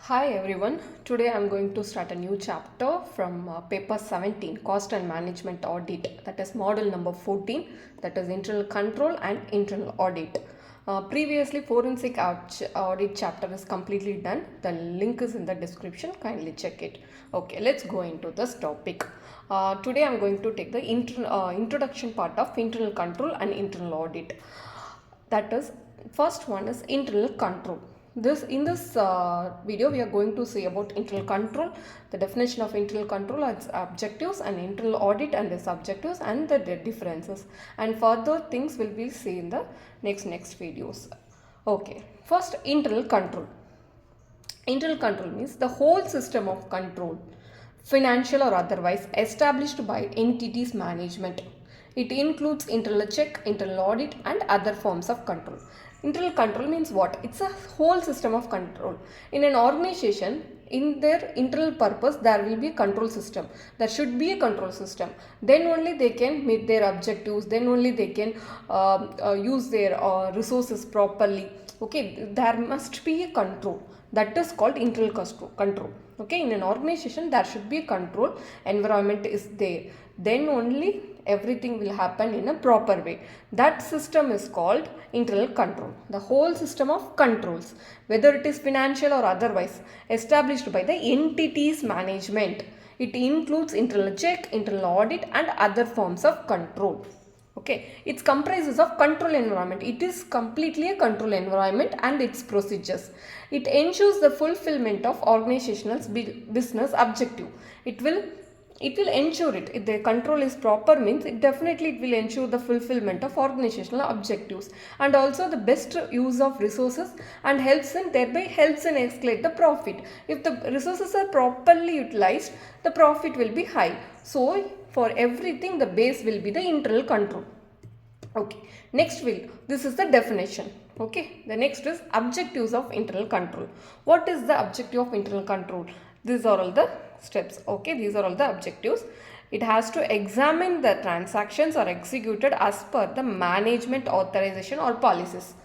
Hi everyone, today I'm going to start a new chapter from paper 17, Cost and Management Audit, that is model number 14, that is internal control and internal audit. Previously forensic audit chapter is completely done. The link is in the description, kindly check it. Okay, let's go into this topic. Today I'm going to take the introduction part of internal control and internal audit. That is, first one is internal control. In this video we are going to see about internal control, the definition of internal control, its objectives, and internal audit and its objectives and the differences, and further things will be seen in the next videos. Okay, first, internal control. Internal control means the whole system of control, financial or otherwise, established by entities management. It includes internal check, internal audit, and other forms of control. Internal control means what? It's a whole system of control. In an organization, in their internal purpose, there will be a control system. There should be a control system. Then only they can meet their objectives. Then only they can use their resources properly. Okay, there must be a control. That is called internal control. Okay, in an organization, there should be a control environment is there. Then only everything will happen in a proper way. That system is called internal control. The whole system of controls, whether it is financial or otherwise, established by the entities management. It includes internal check, internal audit, and other forms of control. Okay, it comprises of control environment. It is completely a control environment and its procedures. It ensures the fulfillment of organizational business objective. It will ensure it. If the control is proper, means it definitely will ensure the fulfillment of organizational objectives and also the best use of resources, and thereby helps in escalate the profit. If the resources are properly utilized, the profit will be high. So for everything, the base will be the internal control. Okay, this is the definition. Okay, the next is objectives of internal control. What is the objective of internal control? These are all the steps. Okay, these are all the objectives. It has to examine the transactions are executed as per the management authorization or policies.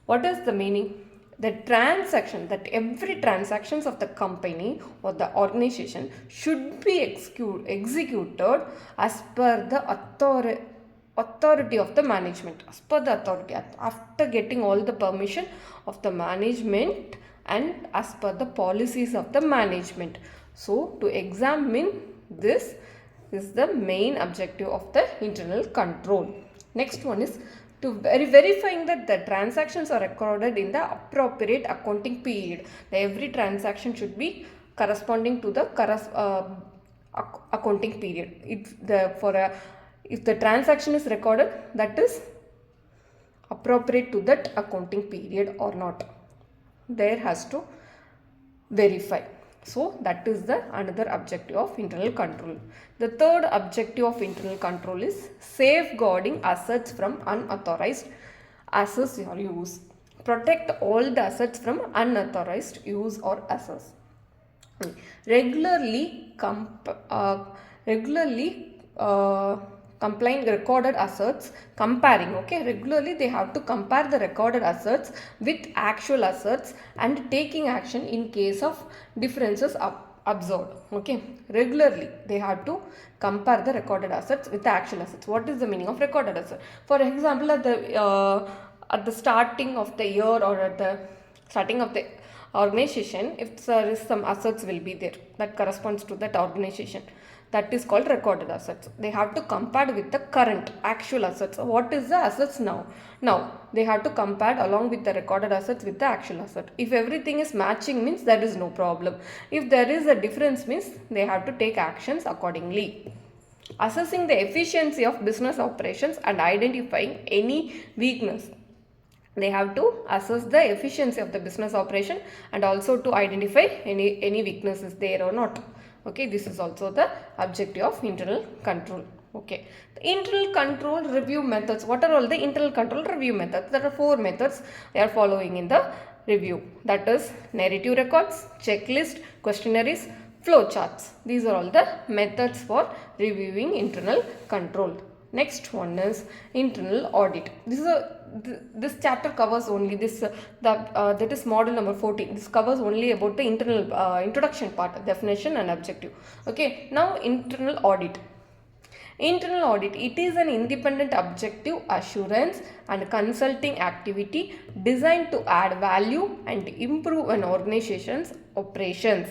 What is the meaning? The transaction, that every transactions of the company or the organization should be executed as per the authority of the management, as per the authority, after getting all the permission of the management and as per the policies of the management. So to examine this is the main objective of the internal control. Next one is to verifying that the transactions are recorded in the appropriate accounting period. Every transaction should be corresponding to the accounting period. If the transaction is recorded, that is appropriate to that accounting period or not, there has to verify. So that is the another objective of internal control. The third objective of internal control is safeguarding assets from unauthorized access or use. Protect all the assets from unauthorized use or access. Regularly complying recorded assets, regularly they have to compare the recorded assets with actual assets and taking action in case of differences observed. Okay, regularly they have to compare the recorded assets with the actual assets. What is the meaning of recorded asset? For example, at the starting of the year or at the starting of the organization, if there is some assets will be there that corresponds to that organization, that is called recorded assets. They have to compare with the current actual assets. What is the assets now? Now they have to compare along with the recorded assets with the actual asset. If everything is matching, means there is no problem. If there is a difference, means they have to take actions accordingly. Assessing the efficiency of business operations and identifying any weakness. They have to assess the efficiency of the business operation and also to identify any weaknesses there or not. Okay, this is also the objective of internal control. Okay, the internal control review methods. What are all the internal control review methods? There are 4 methods they are following in the review. That is narrative records, checklist, questionnaires, flow charts. These are all the methods for reviewing internal control. Next one is internal audit. This is this chapter covers only this, that is module number 14. This covers only about the internal introduction part, definition and objective. Okay, now internal audit. Internal audit, it is an independent objective assurance and consulting activity designed to add value and improve an organization's operations.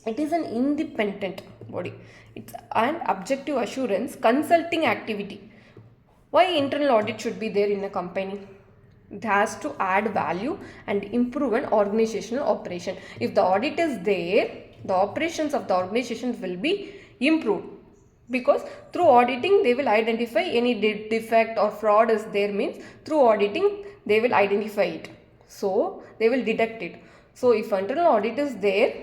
It is an independent body. It's an objective assurance consulting activity. Why internal audit should be there in a company? It has to add value and improve an organizational operation. If the audit is there, the operations of the organization will be improved, because through auditing they will identify any defect or fraud is there, means through auditing they will identify it, so they will detect it. So if internal audit is there,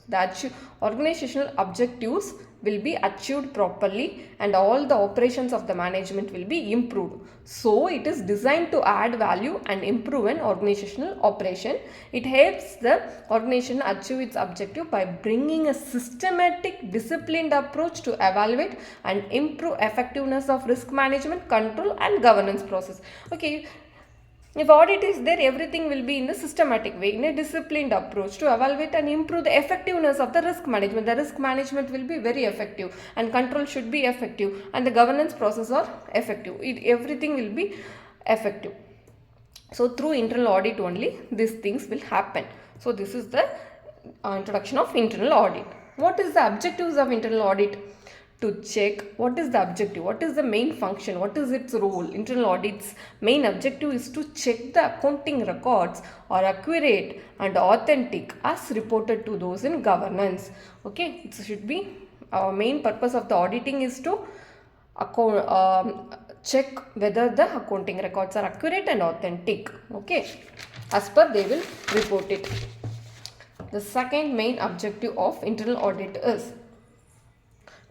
the organizational objectives will be achieved properly and all the operations of the management will be improved. So it is designed to add value and improve an organizational operation. It helps the organization achieve its objective by bringing a systematic, disciplined approach to evaluate and improve effectiveness of risk management, control and governance process. Okay, if audit is there, everything will be in a systematic way, in a disciplined approach to evaluate and improve the effectiveness of the risk management. The risk management will be very effective and control should be effective and the governance process are effective. Everything will be effective. So through internal audit only these things will happen. So this is the introduction of internal audit. What is the objectives of internal audit? To check what is the objective, what is the main function, what is its role. Internal audit's main objective is to check the accounting records are accurate and authentic as reported to those in governance. Okay, it should be our main purpose of the auditing is to check whether the accounting records are accurate and authentic. Okay, as per they will report it. The second main objective of internal audit is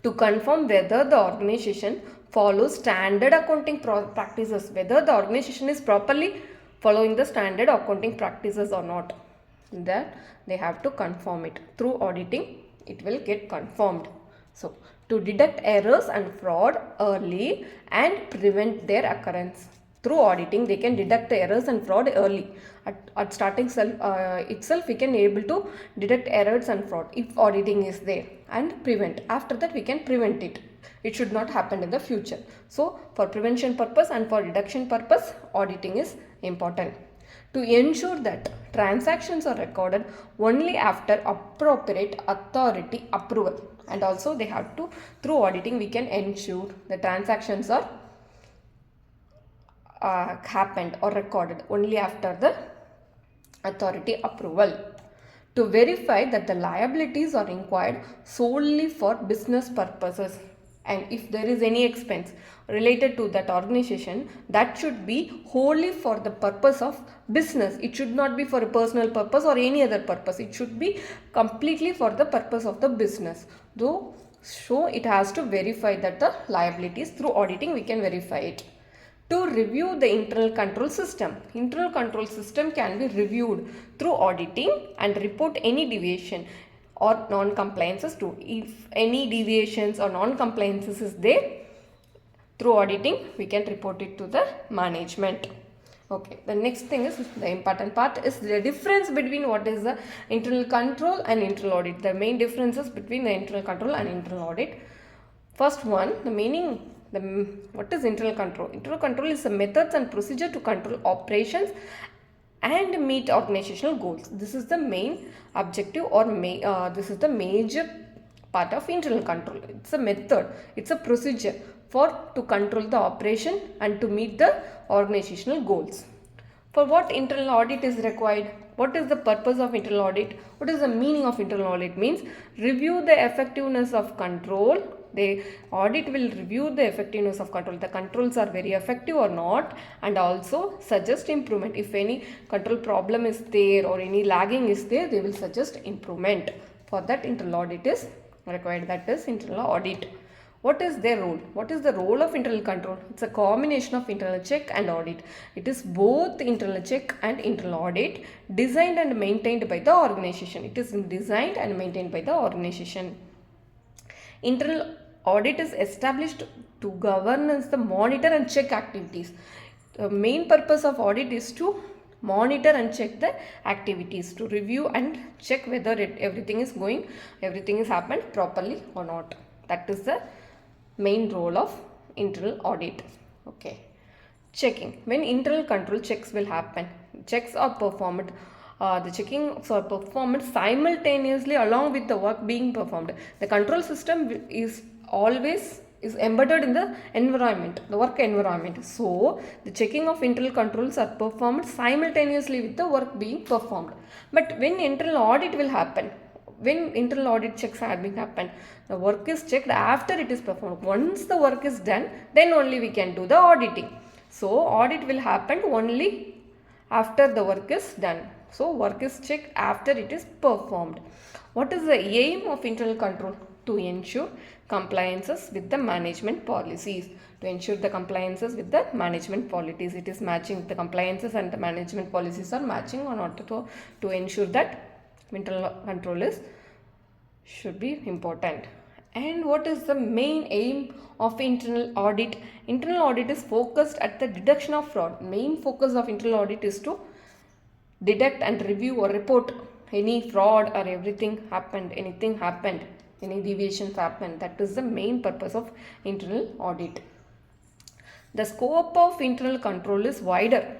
to confirm whether the organization follows standard accounting practices, whether the organization is properly following the standard accounting practices or not. That they have to confirm it. Through auditing, it will get confirmed. So, to detect errors and fraud early and prevent their occurrence. Through auditing, they can detect the errors and fraud early. At starting itself, we can able to detect errors and fraud if auditing is there, and prevent. After that, we can prevent it. It should not happen in the future. So, for prevention purpose and for detection purpose, auditing is important. To ensure that transactions are recorded only after appropriate authority approval, and also they have to, through auditing, we can ensure the transactions are happened or recorded only after the authority approval. To verify that the liabilities are inquired solely for business purposes, and if there is any expense related to that organization, that should be wholly for the purpose of business. It should not be for a personal purpose or any other purpose. It should be completely for the purpose of the business. Though, so it has to verify that the liabilities, through auditing we can verify it. To review the internal control system. Internal control system can be reviewed through auditing and report any deviation or non-compliances too. If any deviations or non-compliances is there, through auditing we can report it to the management. Okay, the next thing is, the important part is the difference between what is the internal control and internal audit. The main differences between the internal control and internal audit. First one, the meaning. What is internal control? Internal control is a methods and procedure to control operations and meet organizational goals. This is the main objective, or this is the major part of internal control. It's a method, it's a procedure to control the operation and to meet the organizational goals. For what internal audit is required? What is the purpose of internal audit? What is the meaning of internal audit? Means review the effectiveness of control. The audit will review the effectiveness of control. The controls are very effective or not, and also suggest improvement. If any control problem is there or any lagging is there, they will suggest improvement. For that, internal audit is required. That is internal audit. What is their role? What is the role of internal control? It's a combination of internal check and audit. It is both internal check and internal audit, designed and maintained by the organization. It is designed and maintained by the organization. Internal audit is established to govern the monitor and check activities. the main purpose of audit is to monitor and check the activities, to review and check whether everything is happened properly or not. That is the main role of internal audit. Okay. Checking. When internal control checks will happen, checks are performed. The checkings are performed simultaneously along with the work being performed. The control system is always embedded in the environment, the work environment. So the checking of internal controls are performed simultaneously with the work being performed. But when internal audit will happen, when internal audit checks have been happened, the work is checked after it is performed. Once the work is done, then only we can do the auditing. So audit will happen only after the work is done. So work is checked after it is performed. What is the aim of internal control? To ensure compliances with the management policies. To ensure the compliances with the management policies. It is matching, the compliances and the management policies are matching or not. To ensure that internal control should be important. And what is the main aim of internal audit? Internal audit is focused at the detection of fraud. Main focus of internal audit is to detect and review or report any fraud or anything happened, any deviations happened. That is the main purpose of internal audit. The scope of internal control is wider,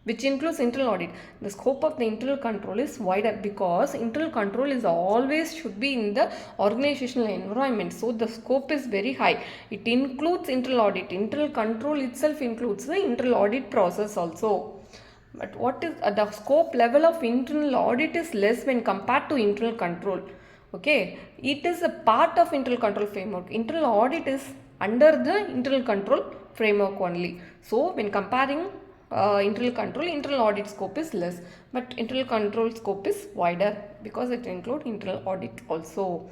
which includes internal audit. The scope of the internal control is wider because internal control is always should be in the organizational environment. So the scope is very high. It includes internal audit. Internal control itself includes the internal audit process also. But what is the scope level of internal audit is less when compared to internal control. Okay, it is a part of internal control framework. Internal audit is under the internal control framework only. So when comparing internal control, internal audit scope is less, but internal control scope is wider because it includes internal audit also.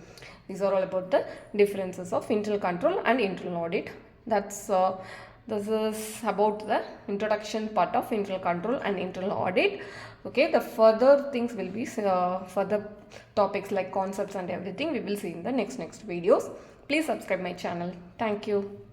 These are all about the differences of internal control and internal audit. This is about the introduction part of internal control and internal audit. Okay, the further things will be further topics like concepts and everything we will see in the next videos. Please subscribe my channel. Thank you.